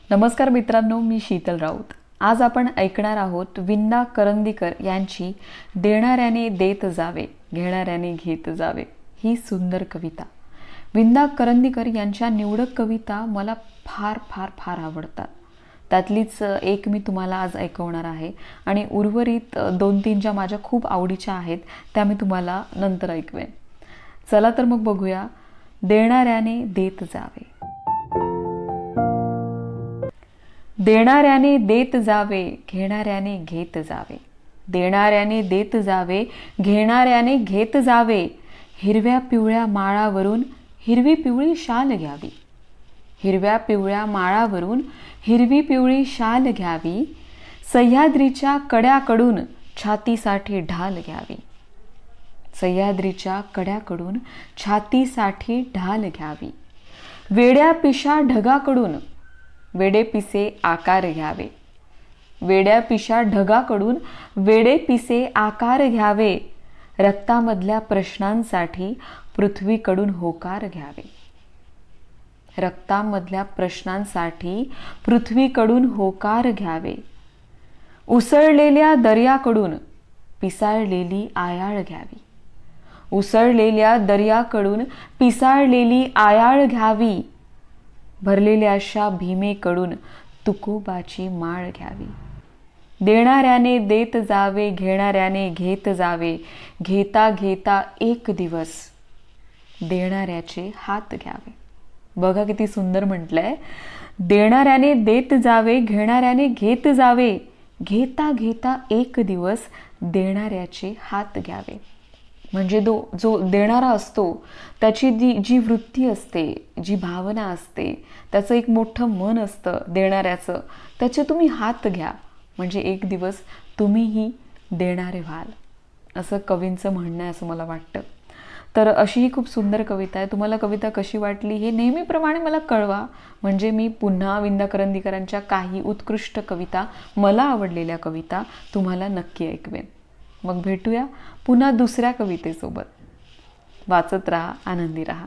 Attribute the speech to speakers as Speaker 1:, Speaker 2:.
Speaker 1: नमस्कार मित्रांनो, मी शीतल राऊत। आज आपण ऐकणार आहोत विंदा करंदीकर यांची देणाऱ्याने देत जावे घेणाऱ्याने घेत जावे ही सुंदर कविता। विंदा करंदीकर यांच्या निवडक कविता मला फार फार फार आवडतात। त्यातलीच एक मी तुम्हाला आज ऐकवणार आहे आणि उर्वरित 2-3 ज्या माझ्या खूप आवडीच्या आहेत त्या मी तुम्हाला नंतर ऐकवेन। चला तर मग बघूया देणाऱ्याने देत जावे। देणाऱ्याने देत जावे घेणाऱ्याने घेत जावे, देणाऱ्याने देत जावे घेणाऱ्याने घेत जावे। हिरव्या पिवळ्या माळावरून हिरवी पिवळी शाल घ्यावी, हिरव्या पिवळ्या माळावरून हिरवी पिवळी शाल घ्यावी। सह्याद्रीच्या कड्याकडून छातीसाठी ढाल घ्यावी, सह्याद्रीच्या कड्याकडून छातीसाठी ढाल घ्यावी। वेड्या पिशा ढगाकडून वेडे पिसे आकार घ्यावे, वेड्या पिशा ढगाकडून वेडे पिसे आकार घ्यावे। रक्तामधल्या प्रश्नांसाठी पृथ्वीकडून होकार घ्यावे, रक्तामधल्या प्रश्नांसाठी पृथ्वीकडून होकार घ्यावे। उसळलेल्या दर्याकडून पिसाळलेली आयाळ घ्यावी, उसळलेल्या दर्याकडून पिसाळलेली आयाळ घ्यावी। भरलेल्या अशा भीमेकडून तुकोबाची माळ घ्यावी। देणाऱ्याने देत जावे घेणाऱ्याने घेत जावे, घेता घेता एक दिवस देणाऱ्याचे हात घ्यावे। बघा किती सुंदर म्हटलंय। देणाऱ्याने देत जावे घेणाऱ्याने घेत जावे, घेता घेता एक दिवस देणाऱ्याचे हात घ्यावे। म्हणजे जो देणारा असतो त्याची जी वृत्ती असते, जी भावना असते, त्याचं एक मोठं मन असतं देणाऱ्याचं, त्याचे तुम्ही हात घ्या म्हणजे एक दिवस तुम्हीही देणारे व्हाल, असं कवींचं म्हणणं आहे असं मला वाटतं। तर अशी ही खूप सुंदर कविता आहे। तुम्हाला कविता कशी वाटली हे नेहमीप्रमाणे मला कळवा, म्हणजे मी पुन्हा विंदा करंदीकरांच्या काही उत्कृष्ट कविता, मला आवडलेल्या कविता तुम्हाला नक्की ऐकवेन। मग भेटूया पुन्हा दुसऱ्या कवितेसोबत। वाचत राहा, आनंदी राहा।